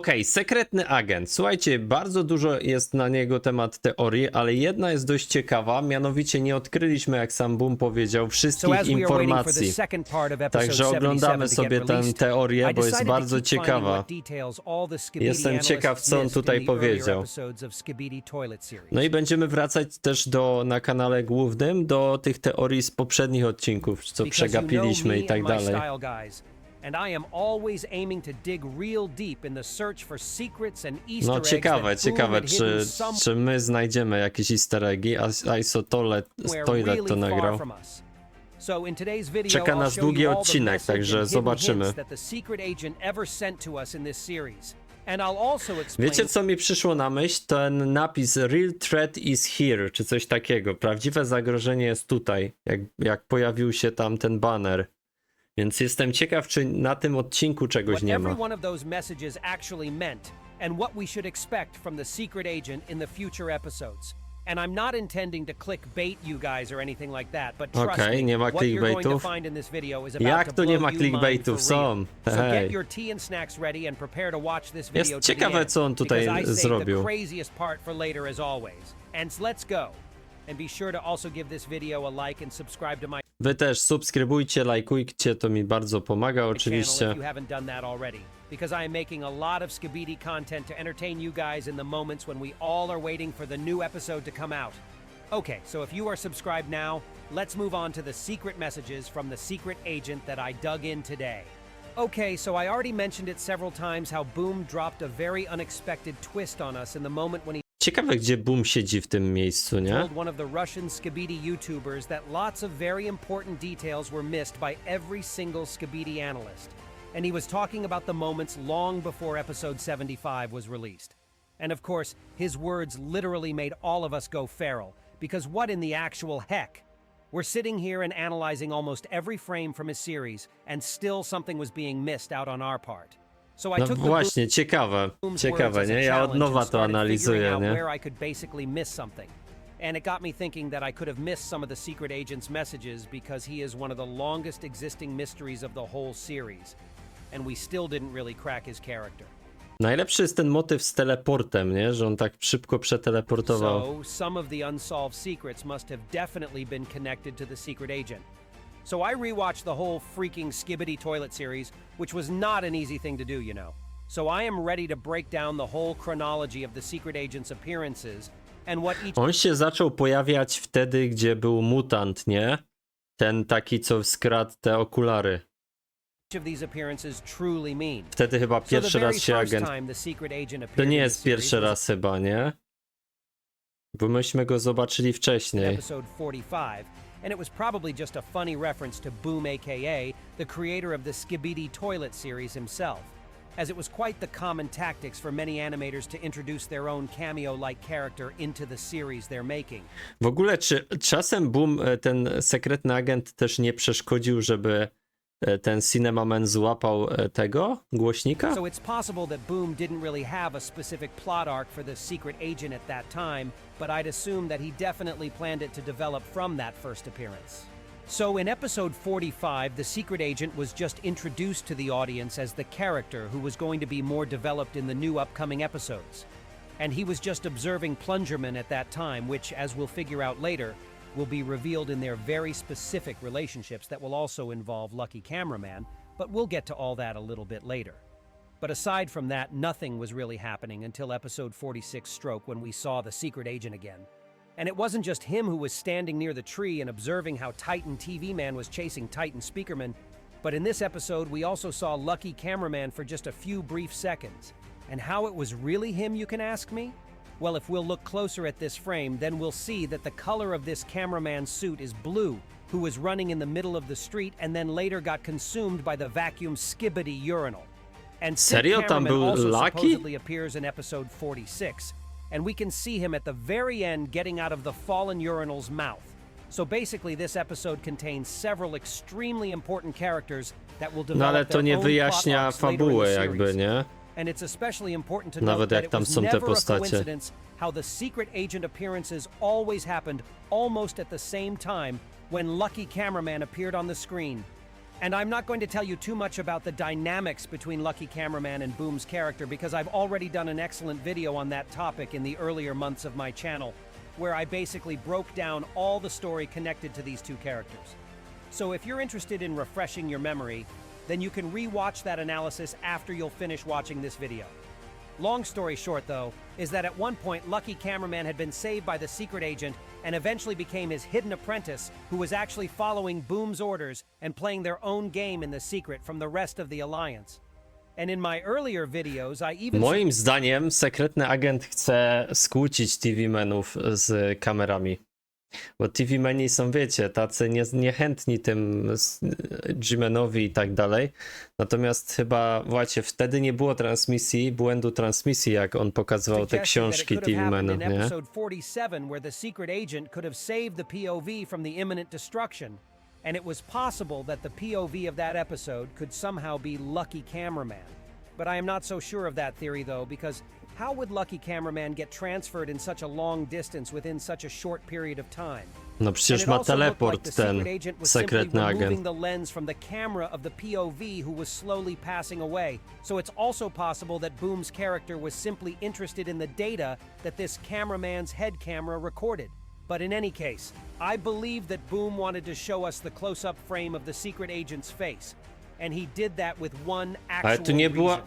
Okej, sekretny agent. Słuchajcie, bardzo dużo jest na niego temat teorii, ale jedna jest dość ciekawa, mianowicie nie odkryliśmy, jak sam Boom powiedział, wszystkich informacji. Także oglądamy sobie tę teorię, bo jest bardzo ciekawa. Jestem ciekaw, co on tutaj powiedział. No i będziemy wracać też na kanale głównym do tych teorii z poprzednich odcinków, co przegapiliśmy i tak dalej. No ciekawe, czy my znajdziemy jakieś easter eggi, a ISO Toilet to nagrał. Czeka nas długi odcinek, także zobaczymy. Wiecie, co mi przyszło na myśl? Ten napis Real threat is here, czy coś takiego. Prawdziwe zagrożenie jest tutaj, jak pojawił się tam ten banner. Więc jestem ciekaw, czy na tym odcinku czegoś nie ma. Okej, nie ma clickbaitów. Jak to nie ma clickbaitów? Są. Hej. Jest ciekawe, co on tutaj zrobił. Wy też subskrybujcie, lajkujcie, to mi bardzo pomaga oczywiście. Because I am making a lot of Skibidi content to entertain you guys in the moments when we all are waiting for the new episode to come out. Okay, so if you are subscribed now, let's move on to the secret messages from the secret agent that I dug in today. Okay, so I already mentioned it several times how Boom dropped a very unexpected twist on us in the moment when he Ciekawe, gdzie Boom siedzi w tym miejscu, nie? told one of the Russian Skibidi YouTubers that lots of very important details were missed by every single Skibidi analyst. And he was talking about the moments long before episode 75 was released. And of course, his words literally made all of us go feral, because what in the actual heck? We're sitting here and analyzing almost every frame from his series, and still something was being missed out on our part. So I No took właśnie, ciekawe, nie? Ja od nowa to analizuję, nie? where I could basically miss something. And it got me thinking that I could have missed some of the secret agent's messages because he is one of the longest existing mysteries of the whole series. And we still didn't really crack his character. Najlepszy jest ten motyw z teleportem, nie? Że on tak szybko przeteleportował. So, some of the unsolved secrets must have definitely been connected to the secret agent. So I rewatched the whole freaking Skibidi toilet series, which was not an easy thing to do, you know. So I am ready to break down the whole chronology of the secret agent's appearances and what each On się zaczął pojawiać wtedy, gdzie był mutant, nie? Ten taki, co skradł te okulary. of these appearances truly mean. Wtedy chyba So the pierwszy very raz się first agent... time the secret agent To appeared nie in the jest series pierwszy was raz chyba, nie? Bo myśmy go zobaczyli in wcześniej. episode 45, and it was probably just a funny reference to Boom aka the creator of the Skibidi toilet series himself, as it was quite the common tactics for many animators to introduce their own cameo-like character into the series they're making. W ogóle, czy czasem Boom, ten sekretny agent też nie przeszkodził, żeby ten Cinemaman złapał tego głośnika? So it's possible that Boom didn't really have a specific plot arc for the secret agent at that time, but I'd assume that he definitely planned it to develop from that first appearance. So in episode 45, the secret agent was just introduced to the audience as the character who was going to be more developed in the new upcoming episodes. And he was just observing Plungerman at that time, which, as we'll figure out later, will be revealed in their very specific relationships that will also involve Lucky Cameraman, but we'll get to all that a little bit later. But aside from that, nothing was really happening until episode 46 stroke when we saw the secret agent again. And it wasn't just him who was standing near the tree and observing how Titan TV Man was chasing Titan Speakerman, but in this episode we also saw Lucky Cameraman for just a few brief seconds. And how it was really him, you can ask me? Well, if we'll look closer at this frame, then we'll see that the color of this cameraman's suit is blue, who was running in the middle of the street and then later got consumed by the vacuum Skibidi urinal. And Serio? Tam Cameraman był also Lucky? supposedly appears in episode 46, and we can see him at the very end getting out of the fallen urinal's mouth. So basically this episode contains several extremely important characters that will No develop ale to their nie own plot wyjaśnia arcs later in fabuły the jakby, series. nie? And it's especially important to Nawet note jak that it tam was są te never a postacie. coincidence how the secret agent appearances always happened almost at the same time when Lucky Cameraman appeared on the screen. And I'm not going to tell you too much about the dynamics between Lucky Cameraman and Boom's character because I've already done an excellent video on that topic in the earlier months of my channel, where I basically broke down all the story connected to these two characters. So if you're interested in refreshing your memory, then you can re-watch that analysis after you'll finish watching this video. Long story short, though, is that at one point Lucky Cameraman had been saved by the secret agent and eventually became his hidden apprentice who was actually following Boom's orders and playing their own game in the secret from the rest of the Alliance. And in my earlier videos, I even... Moim zdaniem sekretny agent chce skłócić TV-menów z kamerami. Bo TV-meni są, wiecie, tacy niechętni tym G-menowi i tak dalej. Natomiast chyba właśnie wtedy nie było transmisji, błędu transmisji, jak on pokazywał te książki TV-menów, nie? Episode 47, where the secret agent could have saved the POV from the imminent destruction. And it was possible that the POV of that episode could somehow be Lucky Cameraman. But I am not so sure of that theory, though, because how would Lucky Cameraman get transferred in such a long distance within such a short period of time? No przecież ma teleport ten sekretny agent. The lens from the camera of the POV who was slowly passing away. So it's also possible that Boom's character was simply interested in the data that this cameraman's head camera recorded. But in any case, I believe that Boom wanted to show us the close-up frame of the secret agent's face. And he did that with one actual reason.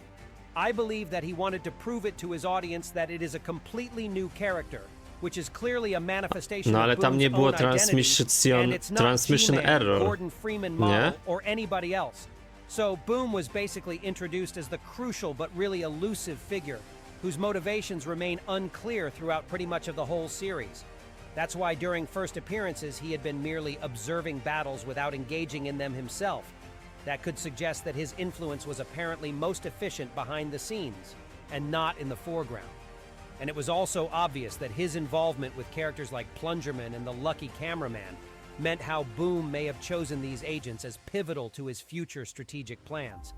I believe that he wanted to prove it to his audience that it is a completely new character, which is clearly a manifestation of Boom's own identity, and it's not G-Man, Gordon Freeman model, or anybody else. So Boom was basically introduced as the crucial but really elusive figure, whose motivations remain unclear throughout pretty much of the whole series. That's why during first appearances he had been merely observing battles without engaging in them himself. That could suggest that his influence was apparently most efficient behind the scenes, and not in the foreground. And it was also obvious that his involvement with characters like Plungerman and the Lucky Cameraman meant how Boom may have chosen these agents as pivotal to his future strategic plans.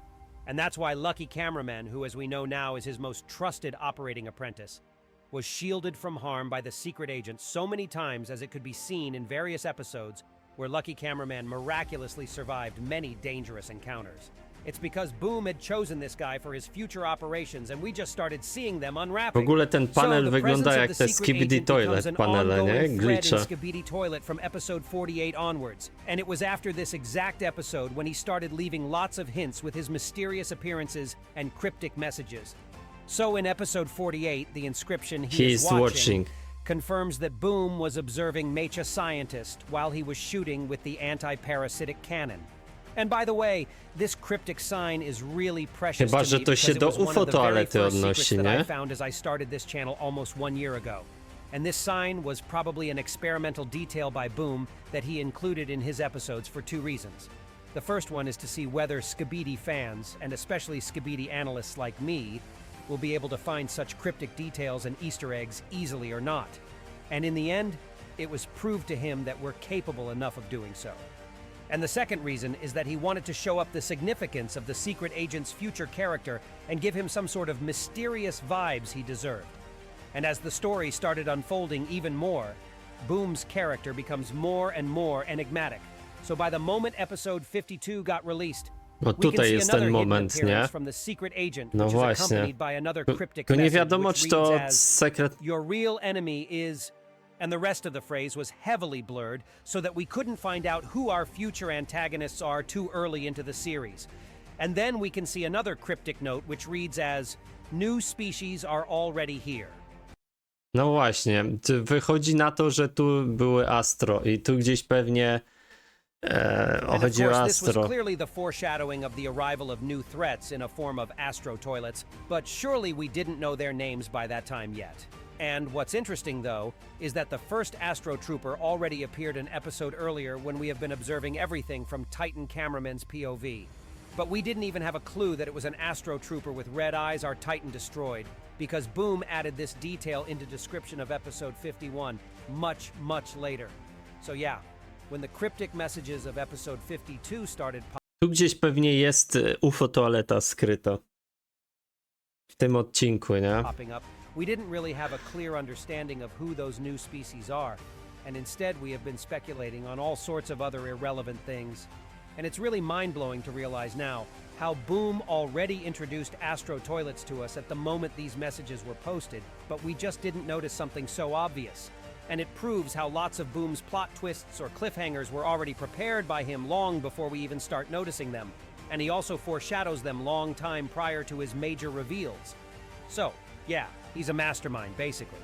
And that's why Lucky Cameraman, who as we know now is his most trusted operating apprentice, was shielded from harm by the secret agent so many times as it could be seen in various episodes where Lucky Cameraman miraculously survived many dangerous encounters. It's because Boom had chosen this guy for his future operations and we just started seeing them unwrapping. W ogóle ten panel wygląda jak te Skibidi Toilet panele, nie? Glitche. Skibidi Toilet from episode 48 onwards. And it was after this exact episode when he started leaving lots of hints with his mysterious appearances and cryptic messages. So in episode 48, the inscription he is watching confirms that Boom was observing Mecha Scientist while he was shooting with the anti-parasitic cannon. And by the way, this cryptic sign is really precious Chyba, to że me to się because it do was one of the very UFO-toalety first odnosi, secrets that I nie? found as I started this channel almost 1 year ago. And this sign was probably an experimental detail by Boom that he included in his episodes for two reasons. The first one is to see whether Skibidi fans, and especially Skibidi analysts like me, will be able to find such cryptic details and Easter eggs easily or not. And in the end, it was proved to him that we're capable enough of doing so. And the second reason is that he wanted to show up the significance of the secret agent's future character and give him some sort of mysterious vibes he deserved. And as the story started unfolding even more, Boom's character becomes more and more enigmatic. So by the moment episode 52 got released, No tutaj jest ten moment, nie? No właśnie. Tylko nie wiadomo, czy to sekret... Your real enemy is... And the rest of the phrase was heavily blurred so that we couldn't find out who our future antagonists are too early into the series. And then we can see another cryptic note which reads as, "New species are already here." No właśnie, wychodzi na to, że tu były Astro i tu gdzieś pewnie chodzi o Astro. This was clearly the foreshadowing of the arrival of new threats in a form of Astro toilets, but surely we didn't know their names by that time yet. And what's interesting, though, is that the first Astro Trooper already appeared an episode earlier when we have been observing everything from Titan Cameraman's POV. But we didn't even have a clue that it was an Astro Trooper with red eyes our Titan destroyed, because Boom added this detail into description of episode 51 much, much later. So yeah, when the cryptic messages of episode 52 started tu gdzieś pewnie jest UFO toaleta skryta. W tym odcinku, nie? popping up, we didn't really have a clear understanding of who those new species are, and instead we have been speculating on all sorts of other irrelevant things. And it's really mind-blowing to realize now how Boom already introduced Astro toilets to us at the moment these messages were posted, but we just didn't notice something so obvious. And it proves how lots of Boom's plot twists or cliffhangers were already prepared by him long before we even start noticing them. And he also foreshadows them long time prior to his major reveals. So, yeah, he's a mastermind, basically.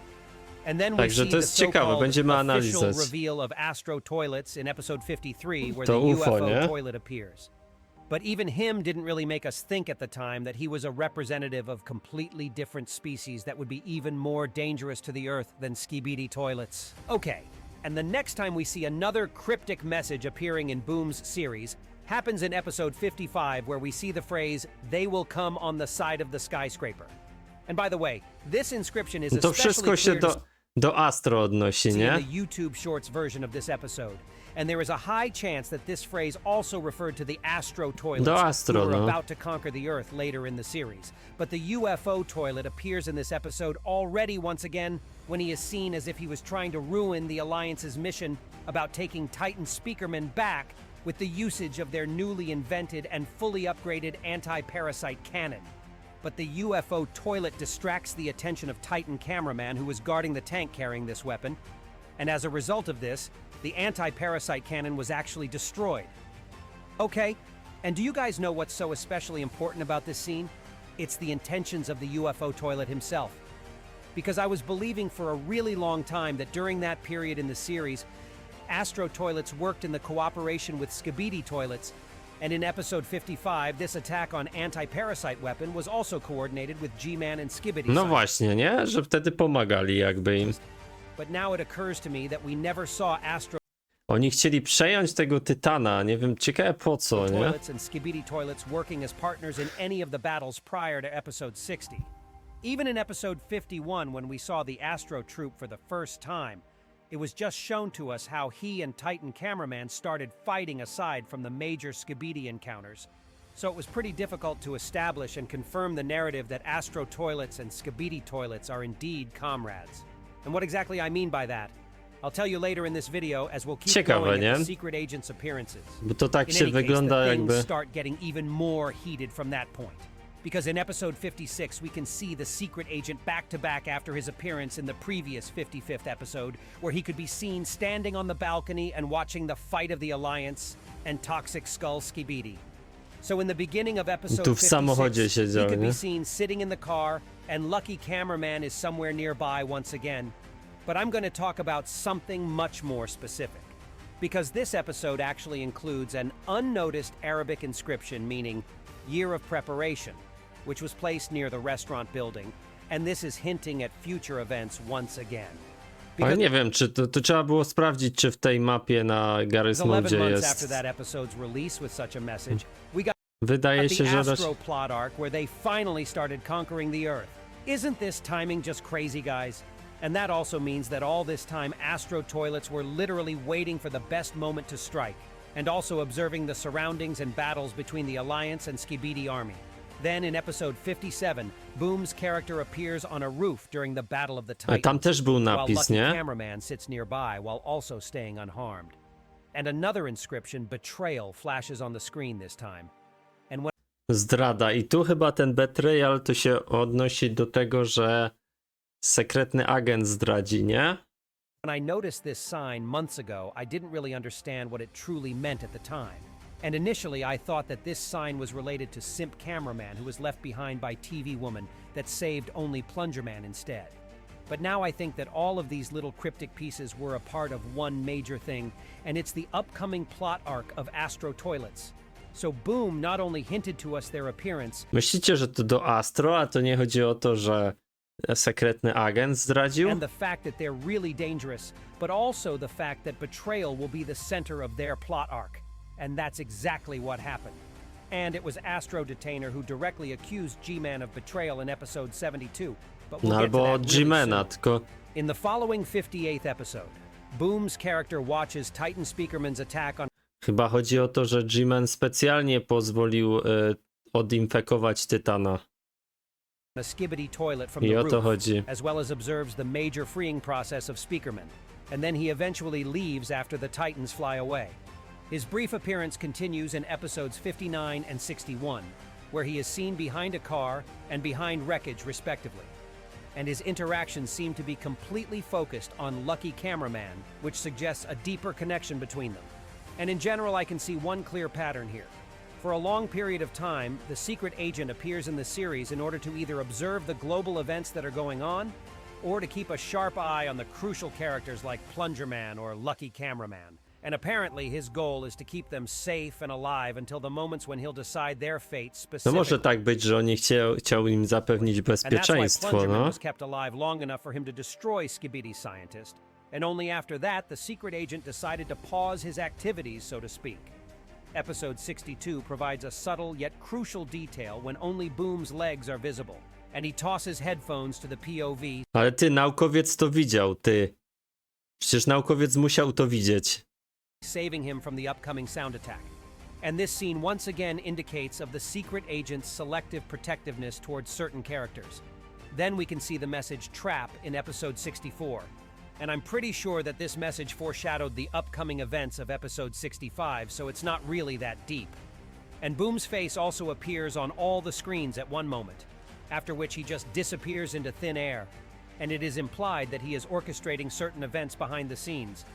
And then we see the so-called official reveal of Astro toilets in episode 53, where the UFO toilet appears. But even him didn't really make us think at the time that he was a representative of completely different species that would be even more dangerous to the Earth than Skibidi toilets. Okay, and the next time we see another cryptic message appearing in Boom's series happens in episode 55, where we see the phrase, "They will come on the side of the skyscraper." And by the way, this inscription is especially clear do Astro odnosi, nie? The YouTube Shorts version of this episode. And there is a high chance that this phrase also referred to the Astro toilets who were about to conquer the Earth later in the series. But the UFO toilet appears in this episode already once again when he is seen as if he was trying to ruin the Alliance's mission about taking Titan Speakermen back with the usage of their newly invented and fully upgraded anti-parasite cannon. But the UFO toilet distracts the attention of Titan cameraman who was guarding the tank carrying this weapon. And as a result of this, the anti-parasite cannon was actually destroyed. Okay, and do you guys know what's so especially important about this scene? It's the intentions of the UFO toilet himself. Because I was believing for a really long time that during that period in the series, Astro toilets worked in the cooperation with Skibidi toilets, and in episode 55, this attack on anti-parasite weapon was also coordinated with G-Man and Skibidi. No właśnie, nie? Że wtedy pomagali jakby im. But now it occurs to me that we never saw Astro Oni chcieli przejąć tego Tytana, nie wiem, ciekawe po co, nie? Toilets and Skibidi toilets working as partners in any of the battles prior to episode 60. Even in episode 51, when we saw the Astro troop for the first time, it was just shown to us how he and Titan cameraman started fighting aside from the major Skibidi encounters. So it was pretty difficult to establish and confirm the narrative that Astro toilets and Skibidi toilets are indeed comrades. And what exactly I mean by that, I'll tell you later in this video as we'll keep going at the secret agent's appearances. Bo to tak się wygląda jakby. Things start getting even more heated from that point. Because in episode 56, we can see the secret agent back to back after his appearance in the previous 55th episode, where he could be seen standing on the balcony and watching the fight of the Alliance and Toxic Skull Skibidi. So in the beginning of episode 56, he could be seen sitting in the car, and Lucky Cameraman is somewhere nearby once again. But I'm going to talk about something much more specific. Because this episode actually includes an unnoticed Arabic inscription meaning Year of Preparation, which was placed near the restaurant building, and this is hinting at future events once again. Ale nie wiem, czy to trzeba było sprawdzić, czy w tej mapie na Garry's Modzie jest. Wydaje się, że Astro plot arc where they finally started conquering the Earth. Isn't this timing just crazy, guys? And that also means that all this time Astro toilets were literally waiting for the best moment to strike, and also observing the surroundings and battles between the Alliance and Skibidi army. Then in episode 57, Boom's character appears on a roof during the Battle of the Titans, tam też był napis, while Lucky nie? Cameraman sits nearby while also staying unharmed. And another inscription, Betrayal, flashes on the screen this time. And when Zdrada. I tu chyba ten betrayal to się odnosi do tego, że sekretny agent zdradzi, nie? When I noticed this sign months ago, I didn't really understand what it truly meant at the time. And initially I thought that this sign was related to Simp Cameraman, who was left behind by TV Woman that saved only Plunger Man instead. But now I think that all of these little cryptic pieces were a part of one major thing, and it's the upcoming plot arc of Astro Toilets. So Boom not only hinted to us their appearance. Myślicie, że to do Astro, a to nie chodzi o to, że sekretny agent zdradził? And the fact that they're really dangerous, but also the fact that betrayal will be the center of their plot arc. And that's exactly what happened. And it was Astro Detainer who directly accused G-Man of betrayal in episode 72. But we'll get to that really soon. Tylko... In the following 58th episode, Boom's character watches Titan Speakerman's attack on... Chyba chodzi o to, że G-Man specjalnie pozwolił odinfekować Tytana. A Skibidi toilet from the roof, as well as observes the major freeing process of Speakerman. And then he eventually leaves after the Titans fly away. His brief appearance continues in episodes 59 and 61, where he is seen behind a car and behind wreckage respectively. And his interactions seem to be completely focused on Lucky Cameraman, which suggests a deeper connection between them. And in general, I can see one clear pattern here. For a long period of time, the secret agent appears in the series in order to either observe the global events that are going on, or to keep a sharp eye on the crucial characters like Plunger Man or Lucky Cameraman. And apparently his goal is to keep them safe and alive until the moments when he'll decide their fate No specifically. może tak być, że oni chciał im zapewnić And that's why bezpieczeństwo, Plungerman no. was kept alive long enough for him to destroy Skibidi Scientist, and only after that the secret agent decided to pause his activities, so to speak. Episode 62 provides a subtle yet crucial detail when only Boom's legs are visible, and he tosses headphones to the POV, Ale ty, naukowiec to widział, ty. Przecież naukowiec musiał to widzieć. saving him from the upcoming sound attack. And this scene once again indicates of the secret agent's selective protectiveness towards certain characters. Then we can see the message trap in episode 64. And I'm pretty sure that this message foreshadowed the upcoming events of episode 65, so it's not really that deep. And Boom's face also appears on all the screens at one moment, after which he just disappears into thin air. And it is implied that he is orchestrating certain events behind the scenes.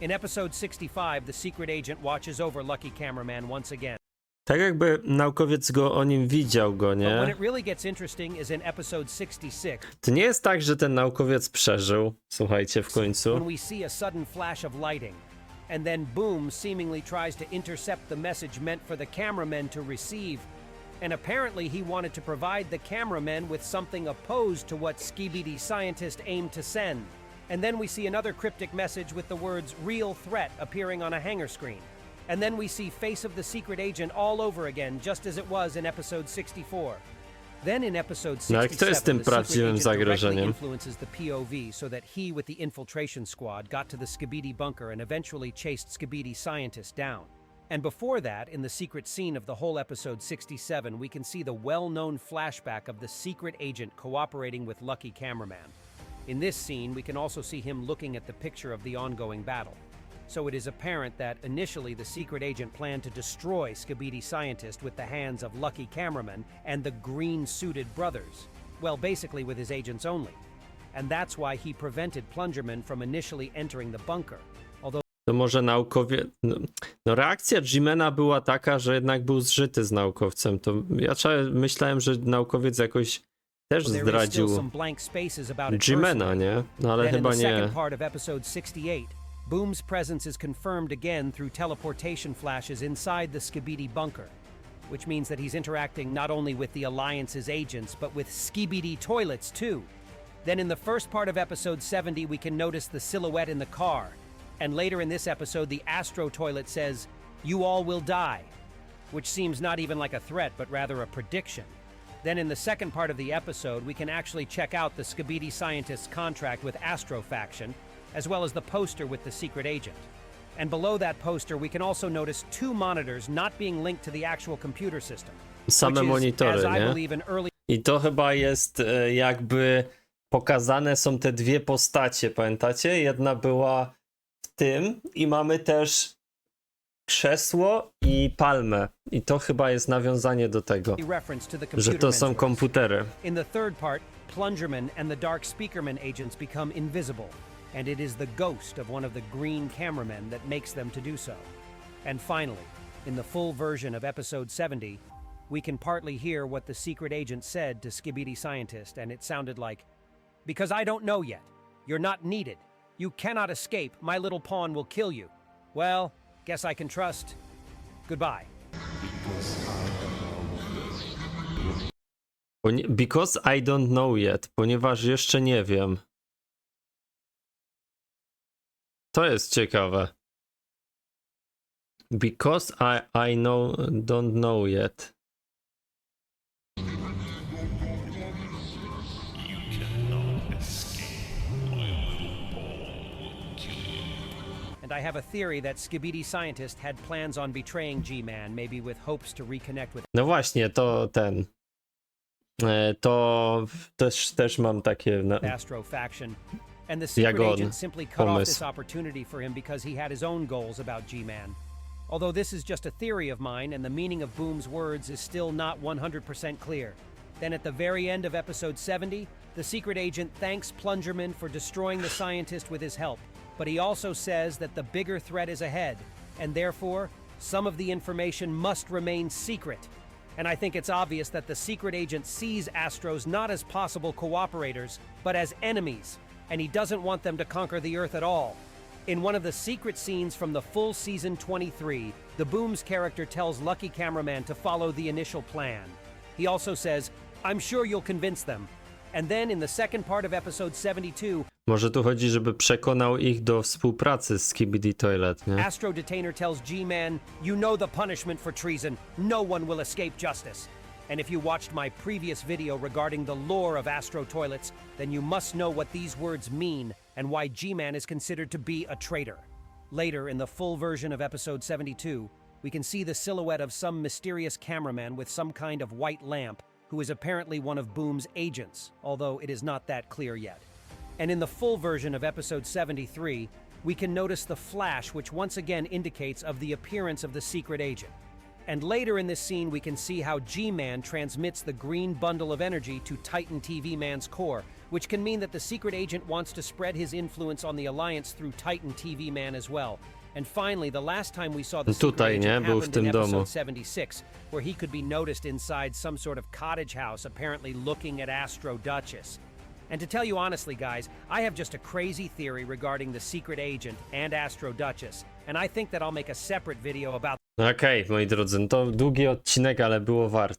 In episode 65, the secret agent watches over Lucky Cameraman once again. Tak jakby naukowiec o nim widział go, But when nie? it really gets interesting is in episode 66, To nie jest tak, że ten naukowiec przeżył, słuchajcie, w when końcu. we see a sudden flash of lighting, and then Boom seemingly tries to intercept the message meant for the cameramen to receive. And apparently he wanted to provide the cameramen with something opposed to what Skibidi Scientist aimed to send. And then we see another cryptic message with the words "real threat" appearing on a hangar screen. And then we see face of the secret agent all over again, just as it was in episode 64. Then in episode No ale kto jest tym 67, the secret prawdziwym agent directly zagrożeniem? influences the POV so that he with the infiltration squad got to the Skibidi bunker and eventually chased Skibidi Scientist down. And before that, in the secret scene of the whole episode 67, we can see the well-known flashback of the secret agent cooperating with Lucky Cameraman. In this scene, we can also see him looking at the picture of the ongoing battle. So it is apparent that initially the secret agent planned to destroy Skibidi Scientist with the hands of Lucky Cameraman and the green-suited brothers. Well, basically with his agents only. And that's why he prevented Plungerman from initially entering the bunker. Although To może naukowiec... No reakcja G-Mana była taka, że jednak był zżyty z naukowcem. To ja myślałem, że naukowiec jakoś też there is still zdradził some blank spaces about it G-Mana, personally. nie? No ale Then in chyba the nie. second part of episode 68, Boom's presence is confirmed again through teleportation flashes inside the Skibidi bunker, which means that he's interacting not only with the Alliance's agents, but with Skibidi toilets too. Then in the first part of episode 70, we can notice the silhouette in the car. And later in this episode, the Astro toilet says, "You all will die," which seems not even like a threat, but rather a prediction. Then in the second part of the episode, we can actually check out the Skibidi Scientist's contract with Astro faction, as well as the poster with the secret agent. And below that poster, we can also notice two monitors not being linked to the actual computer system. Same which is, monitory, as I nie? believe, an early I to chyba jest jakby pokazane są te dwie postacie, pamiętacie? Jedna była w tym i mamy też krzesło i palmę. I to chyba jest nawiązanie do tego, reference to the że to są computer komputery. In the third part, Plungerman and the Dark Speakerman agents become invisible, and it is the ghost of one of the green cameramen that makes them to do so. And finally, in the full version of episode 70, we can partly hear what the secret agent said to Skibidi Scientist, and it sounded like, "Because I don't know yet. You're not needed. You cannot escape. My little pawn will kill you. Well, guess I can trust. Goodbye." Because I don't know yet, ponieważ jeszcze nie wiem. To jest ciekawe. Because I don't know yet. And I have a theory that Skibidi Scientist had plans on betraying G-Man, maybe with hopes to reconnect with No właśnie, to ten. To też mam takie. Astro faction. And the secret Jak on. agent simply cut off Pomysł. this opportunity for him because he had his own goals about G-Man. although this is just a theory of mine and the meaning of Boom's words is still not 100% clear. Then at the very end of episode 70, the secret agent thanks Plungerman for destroying the scientist with his help, but he also says that the bigger threat is ahead, and therefore, some of the information must remain secret. And I think it's obvious that the secret agent sees Astros not as possible cooperators, but as enemies, and he doesn't want them to conquer the Earth at all. In one of the secret scenes from the full season 23, the Boom's character tells Lucky Cameraman to follow the initial plan. He also says, "I'm sure you'll convince them." And then in the second part of episode 72, Może tu chodzi, żeby przekonał ich do współpracy z Skibidi Toilet, nie? Astro Detainer tells G-Man, "You know the punishment for treason. No one will escape justice." And if you watched my previous video regarding the lore of Astro Toilets, then you must know what these words mean and why G-Man is considered to be a traitor. Later, in the full version of episode 72, we can see the silhouette of some mysterious cameraman with some kind of white lamp, who is apparently one of Boom's agents, although it is not that clear yet. And in the full version of episode 73, we can notice the flash which once again indicates of the appearance of the secret agent. And later in this scene we can see how G-Man transmits the green bundle of energy to Titan TV Man's core, which can mean that the secret agent wants to spread his influence on the Alliance through Titan TV Man as well. And finally, the last time we saw the secret Tutaj, nie? agent Był w happened tym in domu. episode 76, where he could be noticed inside some sort of cottage house, apparently looking at Astro Duchess. And to tell you honestly, guys, I have just a crazy theory regarding the secret agent and Astro Duchess, and I think that I'll make a separate video about Okej, moi drodzy, no to długi odcinek, ale było warto.